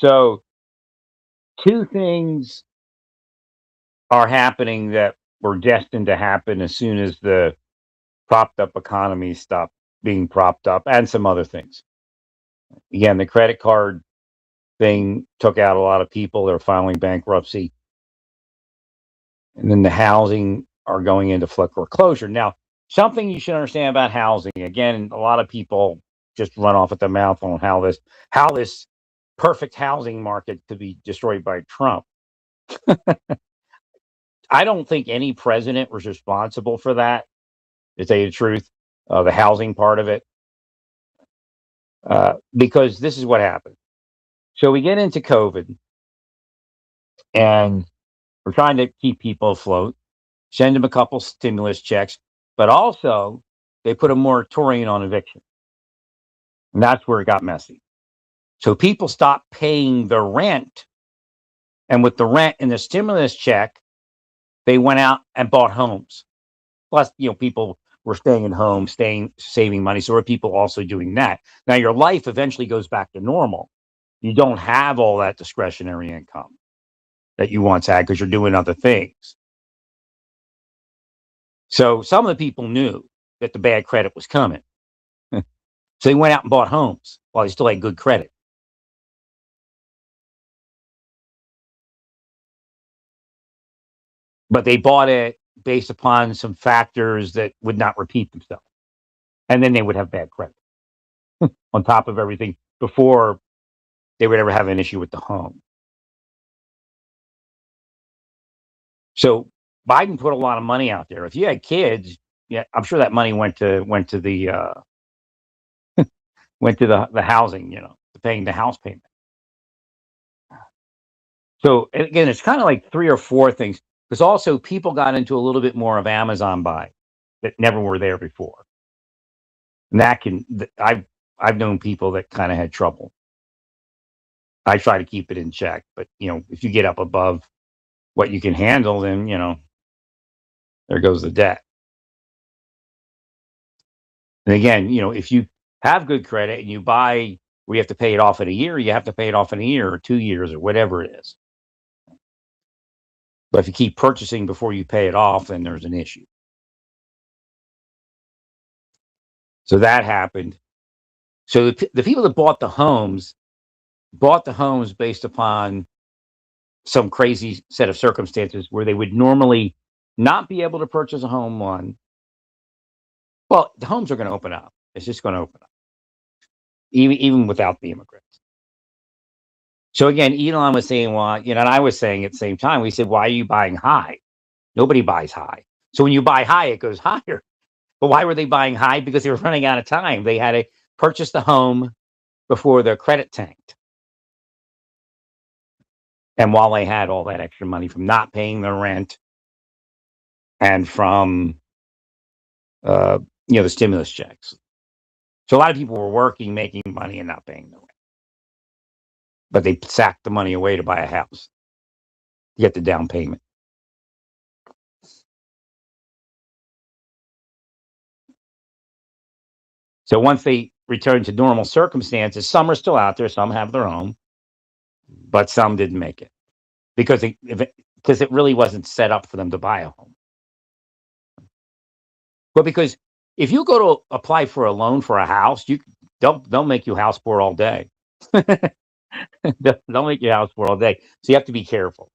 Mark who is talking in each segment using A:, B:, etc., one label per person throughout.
A: So, two things are happening that were destined to happen as soon as the propped up economy stopped being propped up, and some other things. Again, the credit card thing took out a lot of people. They're filing bankruptcy. And then the housing are going into foreclosure. Now, something you should understand about housing, again, a lot of people just run off at the mouth on how this perfect housing market could be destroyed by Trump. I don't think any president was responsible for that, to tell you the truth, the housing part of it, because this is what happened. So we get into COVID, and we're trying to keep people afloat, send them a couple stimulus checks, but also they put a moratorium on eviction. And that's where it got messy. So people stopped paying the rent. And with the rent and the stimulus check, they went out and bought homes. Plus, people were staying at home, saving money. So are people also doing that? Now your life eventually goes back to normal. You don't have all that discretionary income that you once had because you're doing other things. So some of the people knew that the bad credit was coming. So they went out and bought homes while they still had good credit. But they bought it based upon some factors that would not repeat themselves. And then they would have bad credit on top of everything before they would ever have an issue with the home. So Biden put a lot of money out there. If you had kids, yeah, I'm sure that money went to the went to the housing, to paying the house payment. So again, it's kind of like three or four things, because also people got into a little bit more of Amazon buy that never were there before. And I've known people that kind of had trouble. I try to keep it in check, but if you get up above what you can handle, then there goes the debt. And again, if you have good credit and you buy where you have to pay it off in a year, you have to pay it off in a year or 2 years or whatever it is. But if you keep purchasing before you pay it off, then there's an issue. So that happened. So the people that bought the homes based upon some crazy set of circumstances where they would normally not be able to purchase a home on. Well, the homes are going to open up. It's just going to open up, even without the immigrants. So again, Elon was saying, well, and I was saying at the same time, we said, why are you buying high? Nobody buys high. So when you buy high, it goes higher. But why were they buying high? Because they were running out of time. They had to purchase the home before their credit tanked. And while they had all that extra money from not paying the rent and from, the stimulus checks. So a lot of people were working, making money, and not paying the rent. But they sacked the money away to buy a house to get the down payment. So once they returned to normal circumstances, some are still out there, some have their own, but some didn't make it because it really wasn't set up for them to buy a home. But because if you go to apply for a loan for a house, they'll make you house poor all day. They'll make you house poor all day. So you have to be careful.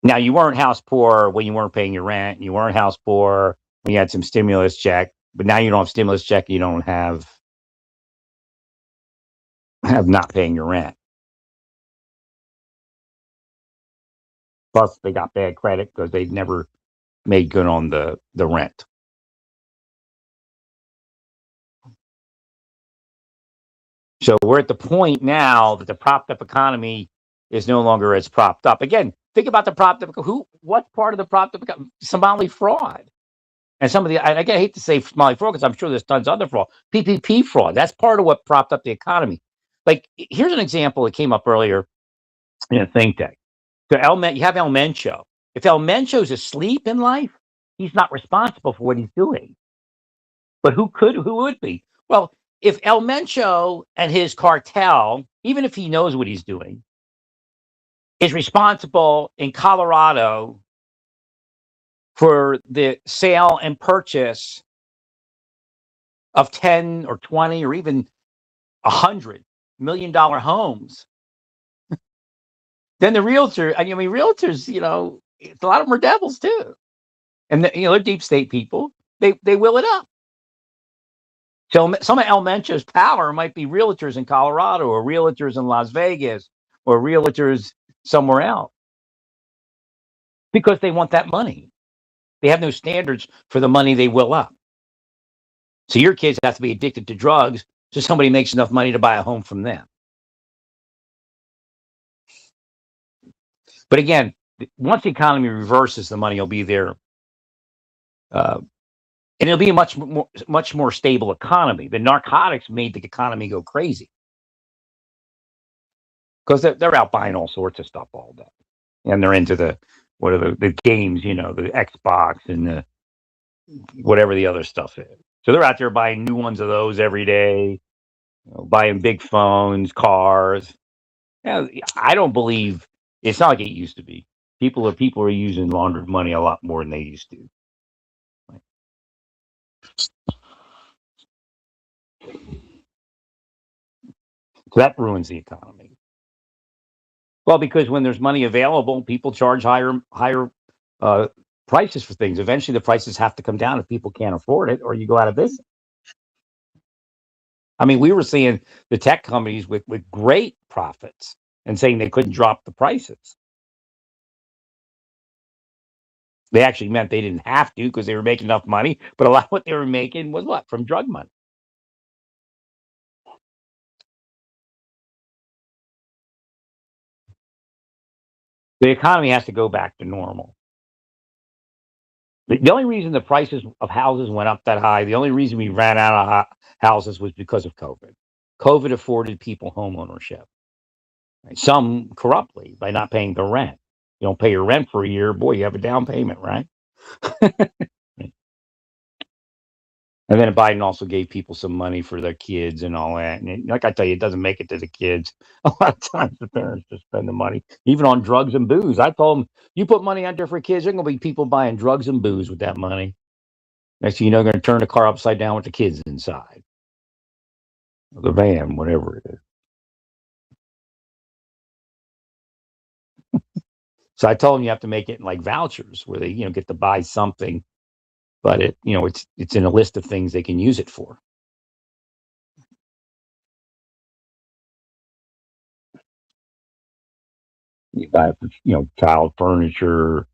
A: Now, you weren't house poor when you weren't paying your rent. You weren't house poor when you had some stimulus check. But now you don't have stimulus check. You don't have not paying your rent. Plus, they got bad credit because they never made good on the rent. So we're at the point now that the propped up economy is no longer as propped up. Again, think about the propped up. What part of the propped up economy? Somali fraud. And some of the, and again, I hate to say Somali fraud because I'm sure there's tons of other fraud. PPP fraud. That's part of what propped up the economy. Like, here's an example that came up earlier in a think tank. So you have El Mencho. If El Mencho's asleep in life, he's not responsible for what he's doing. But who would be? Well, if El Mencho and his cartel, even if he knows what he's doing, is responsible in Colorado for the sale and purchase of 10 or 20 or even $100 million homes, then the realtor, I mean, realtors, a lot of them are devils too. And they're deep state people. They will it up. So some of El Mencho's power might be realtors in Colorado or realtors in Las Vegas or realtors somewhere else because they want that money. They have no standards for the money they will up. So your kids have to be addicted to drugs so somebody makes enough money to buy a home from them. But again, once the economy reverses, the money will be there. And it'll be a much more stable economy. The narcotics made the economy go crazy because they're out buying all sorts of stuff all day, and they're into the games, the Xbox and the whatever the other stuff is. So they're out there buying new ones of those every day, buying big phones, cars. I don't believe it's not like it used to be. People are using laundered money a lot more than they used to. So that ruins the economy. Well, because when there's money available, people charge higher prices for things. Eventually, the prices have to come down if people can't afford it, or you go out of business. I mean, we were seeing the tech companies with great profits and saying they couldn't drop the prices. They actually meant they didn't have to because they were making enough money, but a lot of what they were making was what? From drug money. The economy has to go back to normal. The only reason the prices of houses went up that high, the only reason we ran out of houses was because of COVID. COVID afforded people home ownership. Right? Some corruptly by not paying the rent. You don't pay your rent for a year, boy, you have a down payment, right? And then Biden also gave people some money for their kids and all that. And like I tell you, it doesn't make it to the kids. A lot of times the parents just spend the money, even on drugs and booze. I told them, you put money out there for kids, there are going to be people buying drugs and booze with that money. Next thing you know, they're going to turn the car upside down with the kids inside. Or the van, whatever it is. So I told them you have to make it like vouchers where they, get to buy something, but it's in a list of things they can use it for. You buy, child furniture,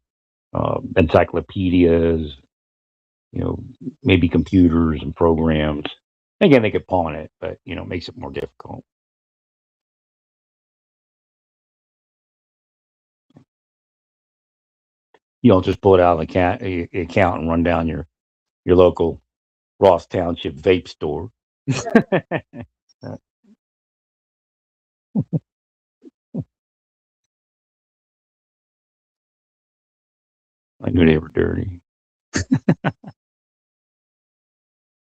A: encyclopedias, maybe computers and programs. Again, they could pawn it, but it makes it more difficult. You don't just pull it out of the account and run down your local Ross Township vape store. I knew they were dirty.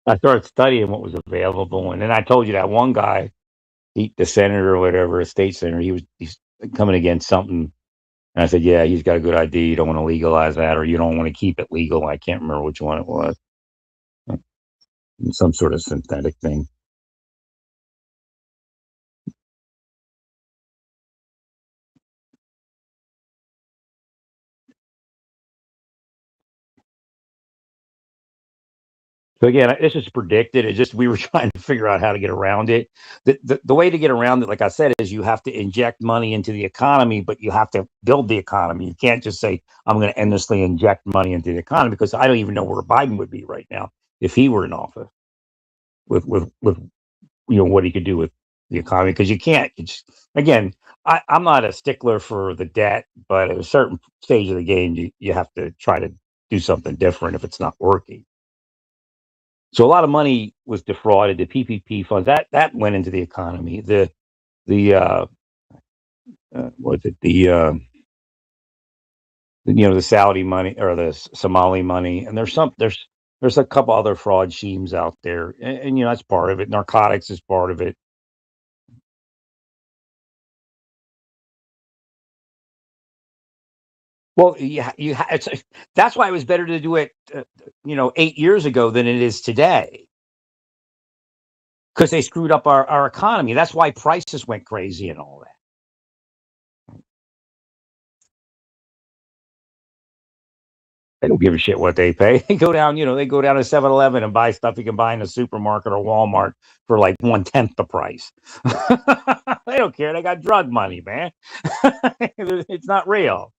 A: I started studying what was available, and then I told you that one guy, the senator or whatever, a state senator, he's coming against something. And I said, yeah, he's got a good idea. You don't want to legalize that, or you don't want to keep it legal. I can't remember which one it was. Some sort of synthetic thing. So again, this is predicted. It's just we were trying to figure out how to get around it. The way to get around it, like I said, is you have to inject money into the economy, but you have to build the economy. You can't just say, I'm going to endlessly inject money into the economy, because I don't even know where Biden would be right now if he were in office with what he could do with the economy. Because you can't, again, I'm not a stickler for the debt, but at a certain stage of the game, you have to try to do something different if it's not working. So a lot of money was defrauded. The PPP funds that went into the economy. The was it the Saudi money or the Somali money, and there's There's a couple other fraud schemes out there, and that's part of it. Narcotics is part of it. Well, yeah, that's why it was better to do it, 8 years ago than it is today, because they screwed up our economy. That's why prices went crazy and all that. They don't give a shit what they pay. They go down to 7-Eleven and buy stuff you can buy in a supermarket or Walmart for like 1/10 the price. They don't care. They got drug money, man. It's not real.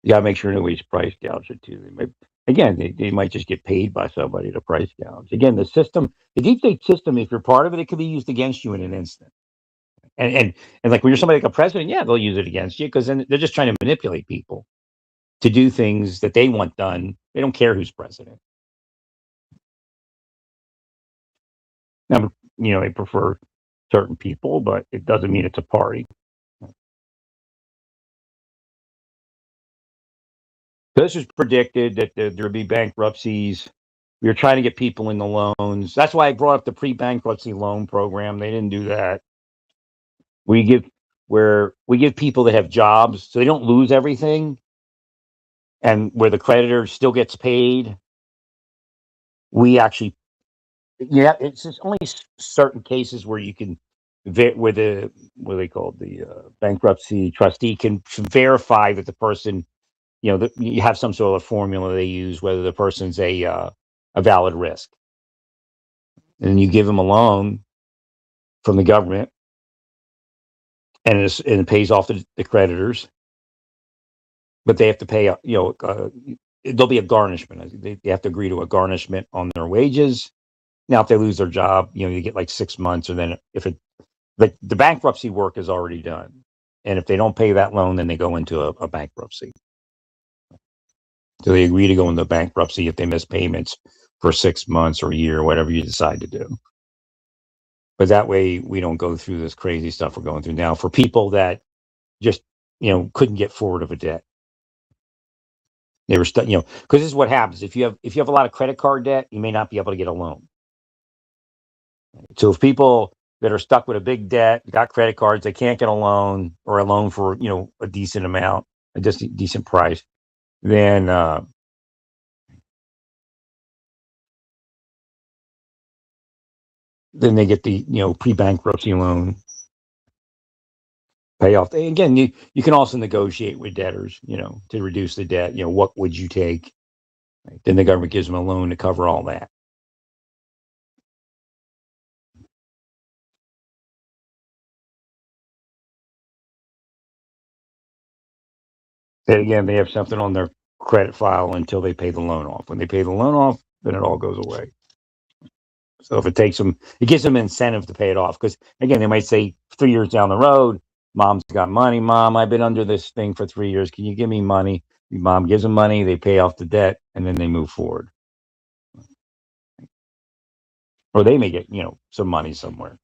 A: You gotta make sure nobody's price gouge it too. They might just get paid by somebody to price gouge. Again, the deep state system, if you're part of it, it can be used against you in an instant. And like when you're somebody like a president, yeah, they'll use it against you because then they're just trying to manipulate people to do things that they want done. They don't care who's president. Now, they prefer certain people, but it doesn't mean it's a party. This was predicted that there would be bankruptcies. We were trying to get people in the loans. That's why I brought up the pre-bankruptcy loan program. They didn't do that. We give we give people that have jobs so they don't lose everything, and where the creditor still gets paid. We actually, yeah, it's just only certain cases where you can, where the what are they called, the bankruptcy trustee can verify that the person, you have some sort of formula they use whether the person's a valid risk, and you give them a loan from the government, and it pays off the creditors, but they have to pay, there'll be a garnishment. They have to agree to a garnishment on their wages. Now, if they lose their job, you get like 6 months, and then if it like the bankruptcy work is already done, and if they don't pay that loan, then they go into a bankruptcy. So they agree to go into bankruptcy if they miss payments for 6 months or a year, or whatever you decide to do. But that way, we don't go through this crazy stuff we're going through now for people that just couldn't get forward of a debt. They were stuck, because this is what happens if you have a lot of credit card debt, you may not be able to get a loan. So if people that are stuck with a big debt, got credit cards, they can't get a loan or a loan for a decent amount, a decent price, then they get the pre-bankruptcy loan payoff. And again, you can also negotiate with debtors, to reduce the debt. What would you take? Right? Then the government gives them a loan to cover all that. And again, they have something on their credit file until they pay the loan off. When they pay the loan off, then it all goes away. So if it gives them incentive to pay it off. Because again, they might say 3 years down the road, mom's got money. Mom, I've been under this thing for 3 years. Can you give me money? Mom gives them money. They pay off the debt, and then they move forward. Or they may get some money somewhere.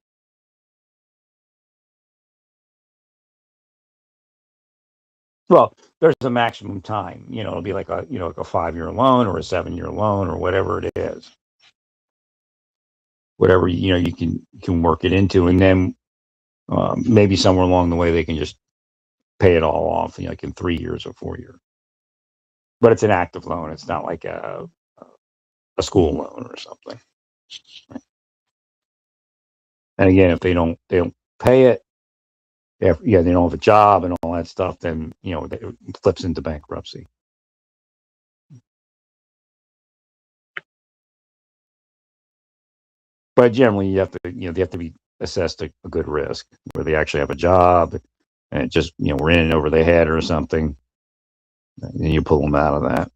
A: Well, there's a maximum time. It'll be like a 5-year loan or a 7-year loan or whatever it is. Whatever you can work it into, and then maybe somewhere along the way they can just pay it all off, like in 3 years or 4 years. But it's an active loan. It's not like a school loan or something. And again, if they don't pay it, they don't have a job and all that stuff, then it flips into bankruptcy. But generally, they have to be assessed a good risk where they actually have a job, and it just we're in over their head or something, and you pull them out of that.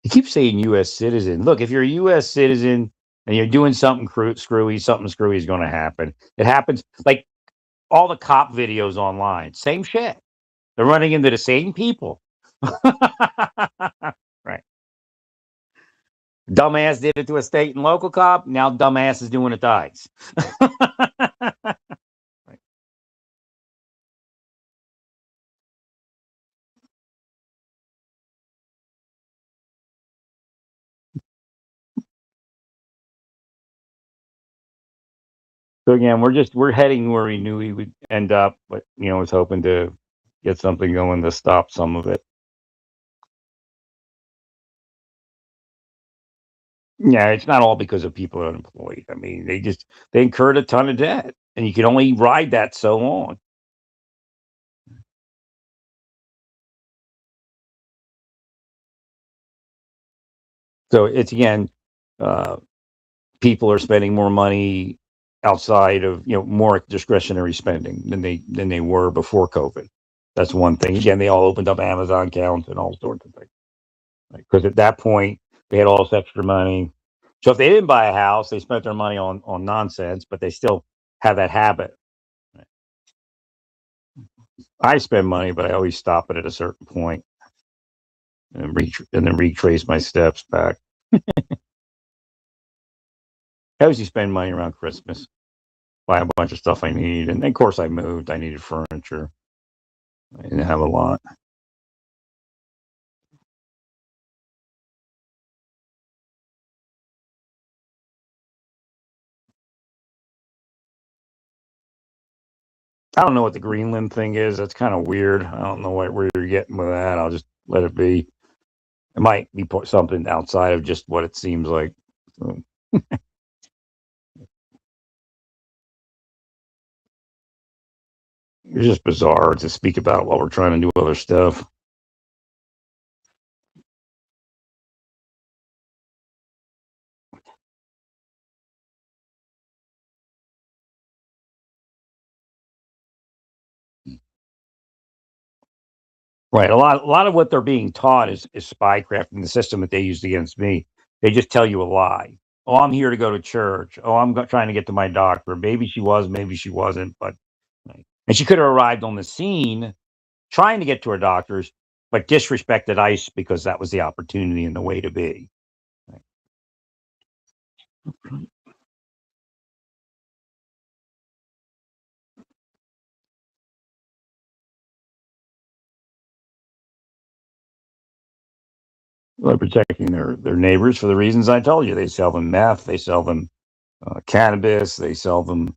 A: He keeps saying U.S. citizen. Look, if you're a U.S. citizen and you're doing something screwy is going to happen. It happens like all the cop videos online. Same shit. They're running into the same people. Right. Dumbass did it to a state and local cop. Now dumbass is doing it to ICE. Right. So again, we're heading where we knew we would end up, but was hoping to get something going to stop some of it. Yeah, it's not all because of people unemployed. I mean, they incurred a ton of debt, and you can only ride that so long. So it's again, uh, people are spending more money outside of more discretionary spending than they were before COVID. That's one thing. Again, they all opened up Amazon accounts and all sorts of things because at that point they had all this extra money. So if they didn't buy a house, they spent their money on nonsense, but they still have that habit. I spend money, but I always stop it at a certain point and then retrace my steps back. I usually spend money around Christmas, buy a bunch of stuff I need, and of course I moved. I needed furniture. I didn't have a lot. I don't know what the Greenland thing is. That's kind of weird. I don't know where you're getting with that. I'll just let it be. It might be something outside of just what it seems like. So, it's just bizarre to speak about while we're trying to do other stuff. Right. A lot of what they're being taught is spycraft in the system that they used against me. They just tell you a lie. Oh, I'm here to go to church. Oh, I'm trying to get to my doctor. Maybe she was, maybe she wasn't, but and she could have arrived on the scene trying to get to her doctors, but disrespected ICE because that was the opportunity and the way to be. They're protecting their neighbors for the reasons I told you. They sell them meth, they sell them cannabis, they sell them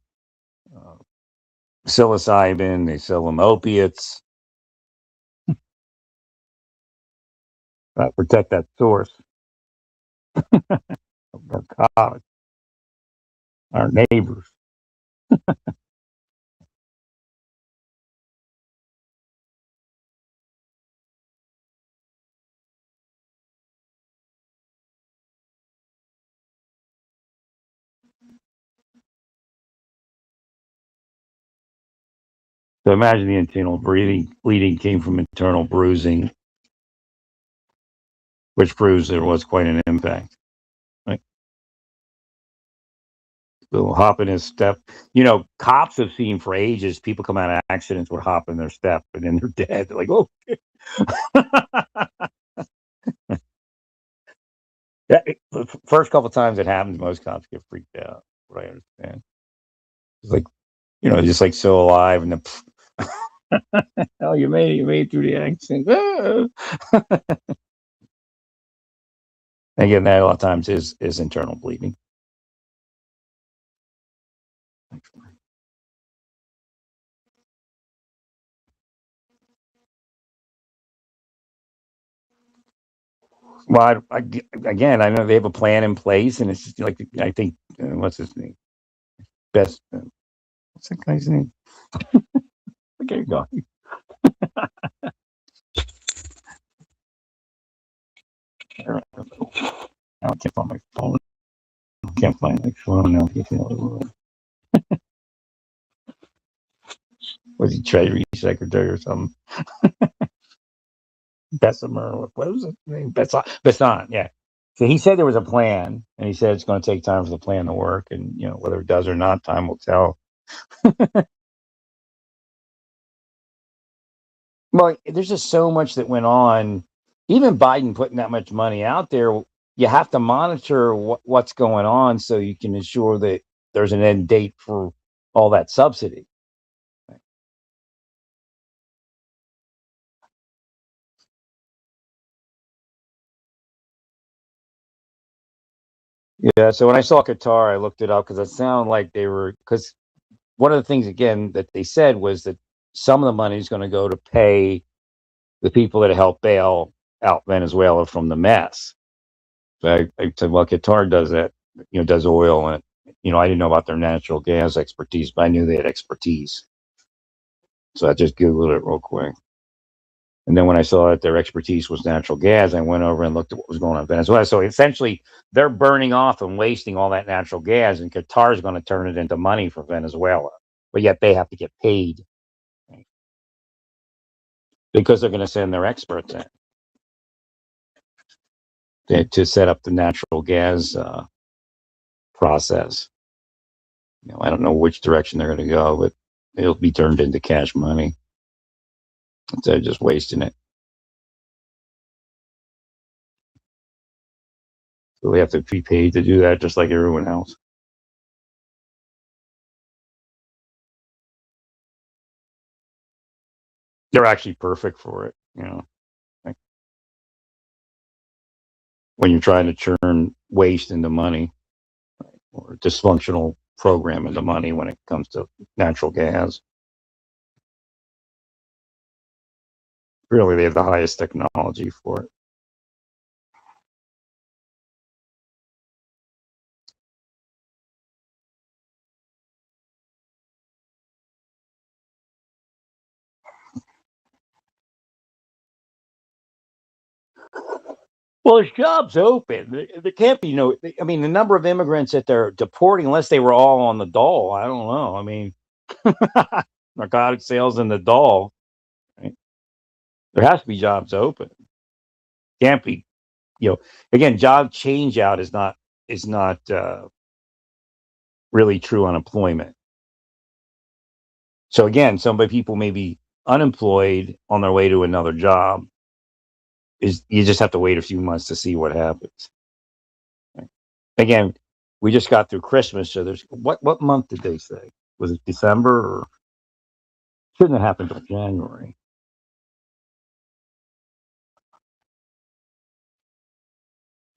A: uh, psilocybin, they sell them opiates. Protect that source of narcotics, our neighbors. So imagine the internal bleeding came from internal bruising, which proves there was quite an impact. Right? So hop in his step. Cops have seen for ages people come out of accidents would hop in their step and then they're dead. They're like, oh. Yeah, the first couple of times it happens, most cops get freaked out. What I understand. It's like, just like so alive and then, oh, you made it through the accident. Again, that a lot of times is internal bleeding. Well, again, I know they have a plan in place, and it's just like I think what's his name? Best. What's that guy's name? Okay, go. I can't find my phone. I can't find my phone now. Was he Treasury Secretary or something? Bessemer, what was his name? Besson, yeah. So he said there was a plan, and he said it's going to take time for the plan to work, and whether it does or not, time will tell. Well, there's just so much that went on. Even Biden putting that much money out there, you have to monitor what's going on so you can ensure that there's an end date for all that subsidy. Yeah. So when I saw Qatar, I looked it up because it sounded like they were, because one of the things again that they said was that some of the money is going to go to pay the people that help bail out Venezuela from the mess. So I said, well, Qatar does that, does oil, and I didn't know about their natural gas expertise, but I knew they had expertise. So I just Googled it real quick. And then when I saw that their expertise was natural gas, I went over and looked at what was going on in Venezuela. So essentially, they're burning off and wasting all that natural gas, and Qatar is going to turn it into money for Venezuela. But yet they have to get paid because they're going to send their experts in to set up the natural gas process. I don't know which direction they're going to go, but it'll be turned into cash money instead of just wasting it. So they have to be paid to do that, just like everyone else. They're actually perfect for it, like when you're trying to turn waste into money or dysfunctional program into money when it comes to natural gas. Really, they have the highest technology for it. Well, there's jobs open. There can't be no. I mean, the number of immigrants that they're deporting, unless they were all on the dole, I don't know. I mean, narcotic sales in the dole. Right? There has to be jobs open. Can't be. Again, job change out is not really true unemployment. So again, some people may be unemployed on their way to another job. Is you just have to wait a few months to see what happens. Again, we just got through Christmas, so there's what month did they say? Was it December or shouldn't have happened until January?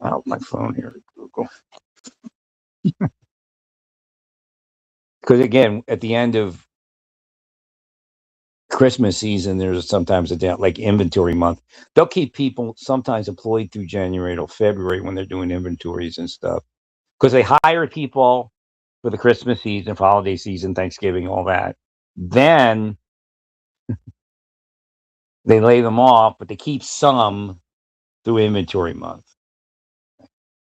A: Out my phone here, Google. Because again, at the end of Christmas season, there's sometimes a down like inventory month. They'll keep people sometimes employed through January till February when they're doing inventories and stuff because they hire people for the Christmas season, for holiday season, Thanksgiving, all that. Then they lay them off, but they keep some through inventory month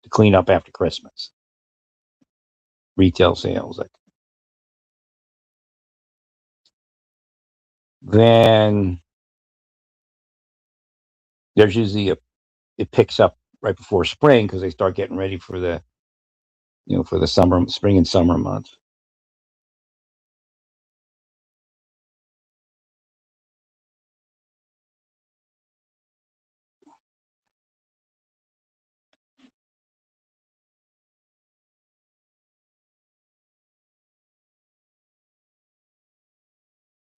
A: to clean up after Christmas. Retail sales. Then there's usually it picks up right before spring because they start getting ready for the spring and summer months.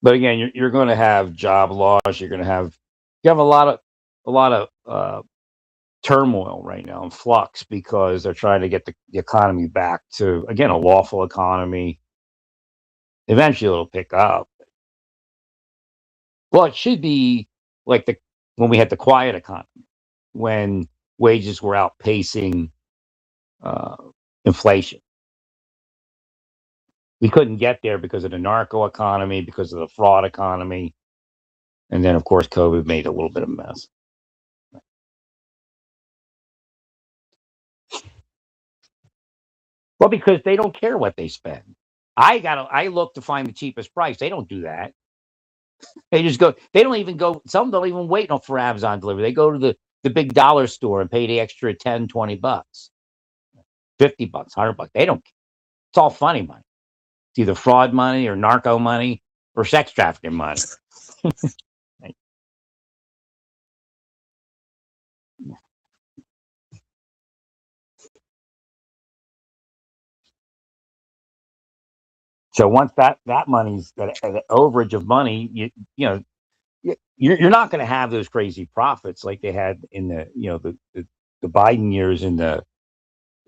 A: But again, you're going to have job loss. You have a lot of turmoil right now in flux because they're trying to get the economy back to again a lawful economy. Eventually, it'll pick up. Well, it should be like the when we had the quiet economy when wages were outpacing uh, inflation. We couldn't get there because of the narco economy, because of the fraud economy, and then of course COVID made a little bit of a mess. Well, because they don't care what they spend. I look to find the cheapest price. They don't do that. They just go. They don't even go. Some don't even wait for Amazon delivery. They go to the big dollar store and pay the extra 10, $20, $50, $100. They don't. It's all funny money. It's either fraud money or narco money or sex trafficking money. So once that money's that overage of money, you know you're not going to have those crazy profits like they had in the Biden years in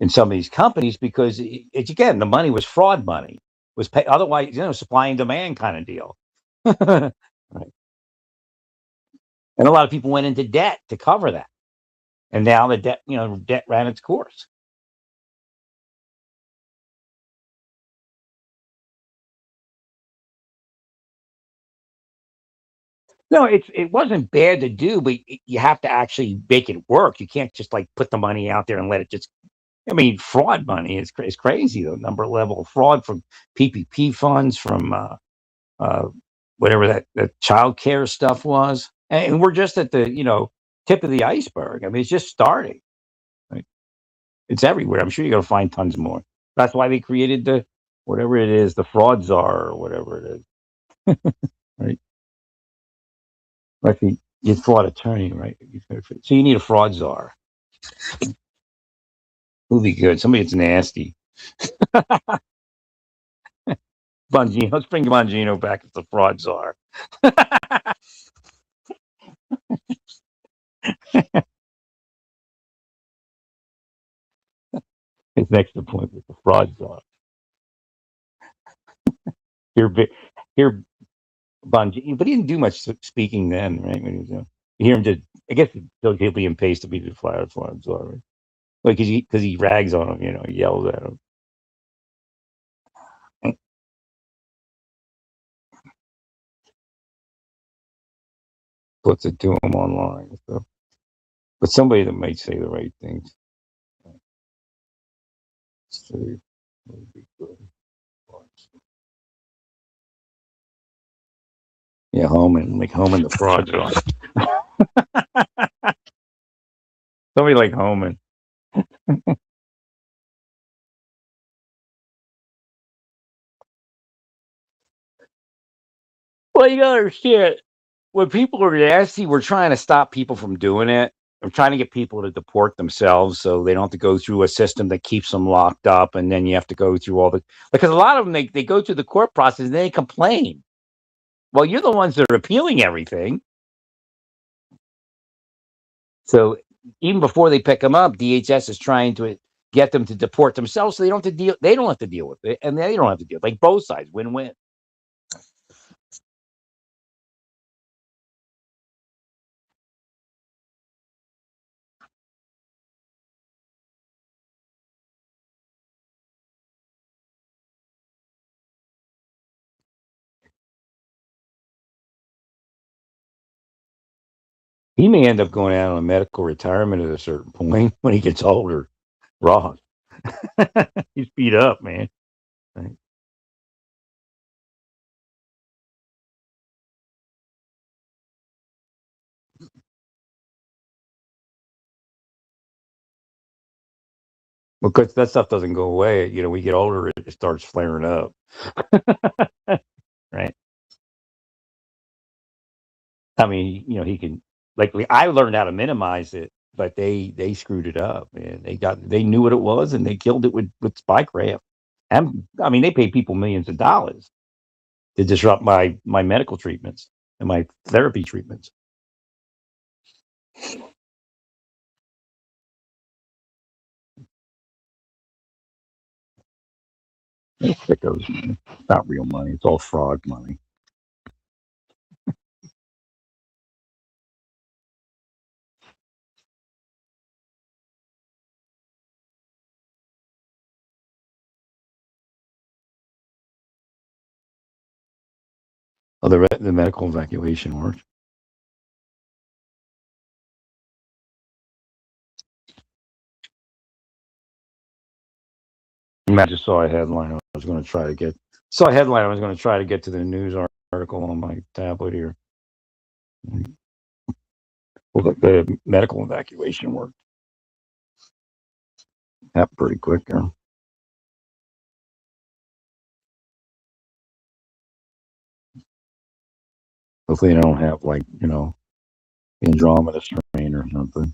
A: some of these companies because it's again the money was fraud money was pay otherwise supply and demand kind of deal. Right. And a lot of people went into debt to cover that, and now the debt ran its course. No, it wasn't bad to do, but you have to actually make it work. You can't just like put the money out there and let it just. I mean, fraud money is crazy. The number level of fraud from PPP funds, from uh, whatever that child care stuff was, and we're just at the tip of the iceberg. I mean, it's just starting. Right? It's everywhere. I'm sure you're gonna find tons more. That's why they created the whatever it is, the fraud czar or whatever it is. Right? Like the fraud attorney, right? So you need a fraud czar. Who'll be good? Somebody that's nasty. Bongino. Let's bring Bongino back as the fraud czar. His next appointment, the fraud czar. Here, here, Bongino, but he didn't do much speaking then, right? When he was you hear him just, I guess he'll be in pace to be the fraud czar, right? Like because he rags on him, he yells at him. Puts it to him online. So, but somebody that might say the right things. So, would be good. Yeah, Homan, like Homan the fraud czar. Somebody like Homan. Well, you gotta understand when people are nasty, we're trying to stop people from doing it. I'm trying to get people to deport themselves so they don't have to go through a system that keeps them locked up, and then you have to go through all the because a lot of them they go through the court process and they complain. Well, you're the ones that are appealing everything. So even before they pick them up, DHS is trying to get them to deport themselves so they don't have to deal. They don't have to deal with it, and they don't have to deal. Like both sides, win-win. He may end up going out on medical retirement at a certain point when he gets older. Ross, he's beat up, man. Right? Because that stuff doesn't go away. We get older, it starts flaring up. Right? I mean, he can like I learned how to minimize it, but they screwed it up, man. They knew what it was and they killed it with spycraft. And I mean, they pay people millions of dollars to disrupt my medical treatments and my therapy treatments. They're sickos, man. It's not real money. It's all fraud money. Oh, the medical evacuation worked. I just saw a headline. I was going to try to get to the news article. article on my tablet here. Well, the medical evacuation worked. Happened pretty quick there. Hopefully, they don't have like Andromeda strain or something.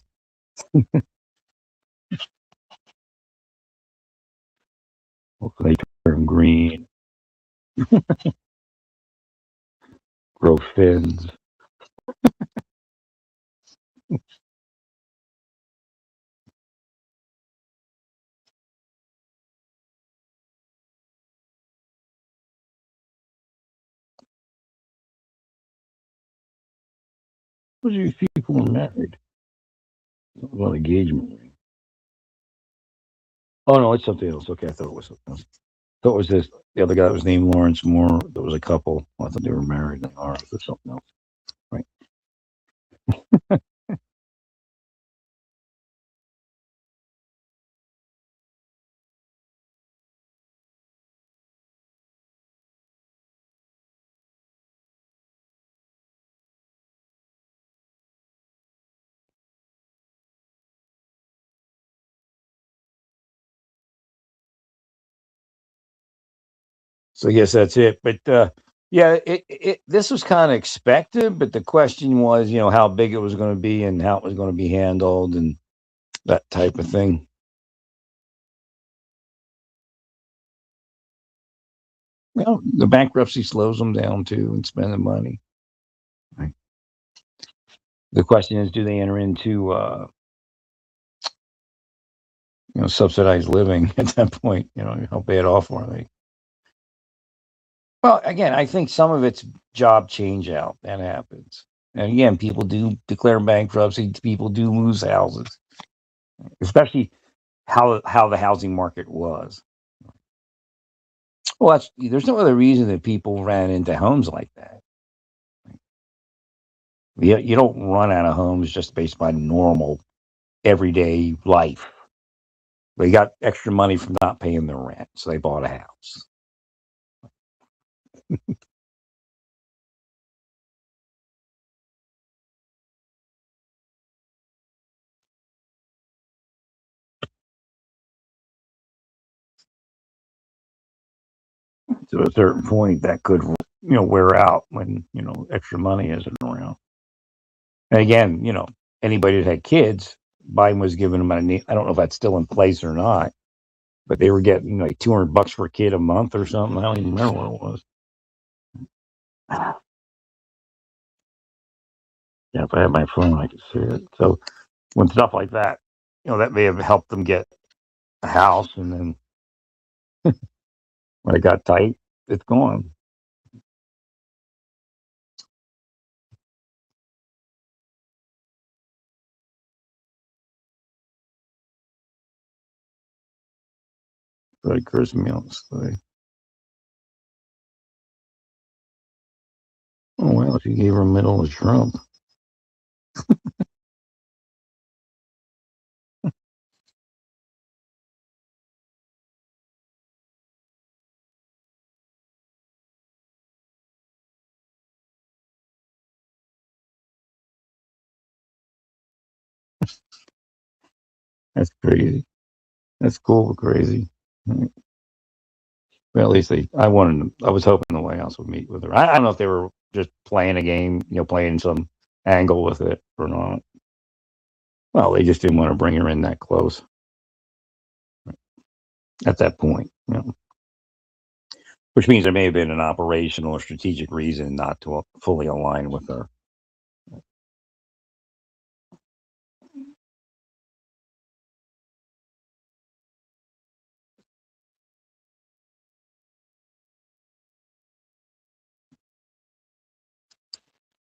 A: Hopefully, they turn green, grow fins. What do these people were married? Well, engagement ring. Oh no, it's something else. Okay, I thought it was something else. I thought it was this. The other guy was named Lawrence Moore. There was a couple. I thought they were married. They are. Or something else. Right. So I guess that's it. But yeah, this was kind of expected. But the question was, how big it was going to be and how it was going to be handled and that type of thing. The bankruptcy slows them down too and spending money. Right. The question is, do they enter into subsidized living at that point? How bad off are they? Well, again, I think some of it's job change out that happens. And again, people do declare bankruptcy. People do lose houses, especially how the housing market was. Well, there's no other reason that people ran into homes like that. You don't run out of homes just based on normal everyday life. They got extra money from not paying their rent, so they bought a house. To a certain point, that could wear out when extra money isn't around. And again, anybody that had kids, Biden was giving them I don't know if that's still in place or not, but they were getting like $200 for a kid a month or something. I don't even remember what it was. Yeah, if I had my phone, I could see it. So when stuff like that, that may have helped them get a house, and then when it got tight, it's gone. Like Christmas. Like, oh well, if you gave her a middle of Trump. That's crazy. That's cool, but crazy. Well, at least I was hoping the White House would meet with her. I don't know if they were just playing a game, playing some angle with it or not. Well, they just didn't want to bring her in that close at that point, which means there may have been an operational or strategic reason not to fully align with her.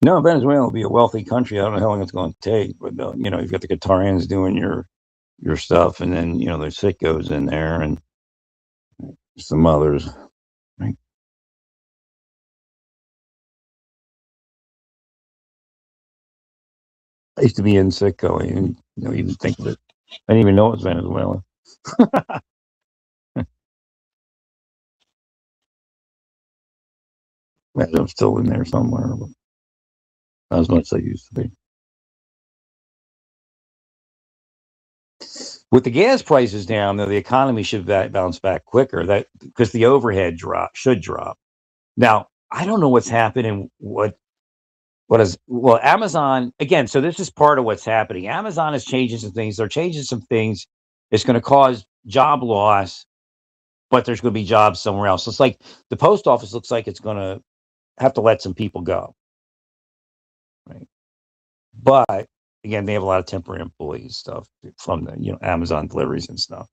A: No, Venezuela will be a wealthy country. I don't know how long it's going to take, but you've got the Qatarians doing your stuff, and then there's sickos in there and some others. Right? I used to be in Sitco, and even think that I didn't even know it was Venezuela. Imagine I'm still in there somewhere, but not as much as I used to be. With the gas prices down, though, the economy should bounce back quicker. That because the overhead should drop. Now, I don't know what's happening. What is well, Amazon again. So this is part of what's happening. Amazon is changing some things. They're changing some things. It's going to cause job loss, but there's going to be jobs somewhere else. It's like the post office looks like it's going to have to let some people go, right? But again, they have a lot of temporary employees stuff from the Amazon deliveries and stuff.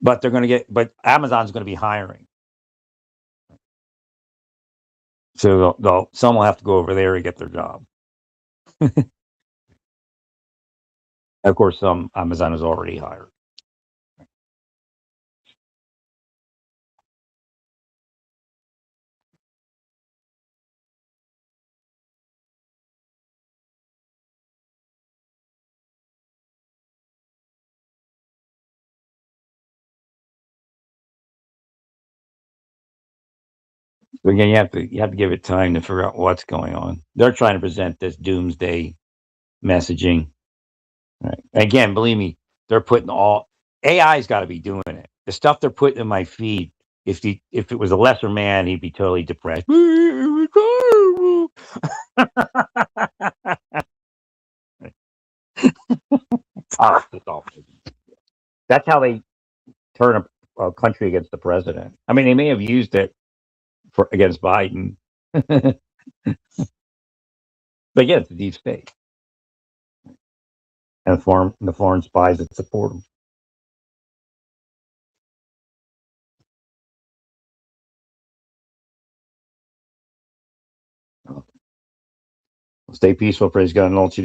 A: But but Amazon's going to be hiring, so some will have to go over there and get their job. Of course, some Amazon has already hired. But again, you have to give it time to figure out what's going on. They're trying to present this doomsday messaging. Right. Again, believe me, they're putting all AI's got to be doing it. The stuff they're putting in my feed. If it was a lesser man, he'd be totally depressed. That's how they turn a country against the president. I mean, they may have used it against Biden, but yeah, it's a deep state and the foreign spies that support them. Stay peaceful, praise God, and all that you do.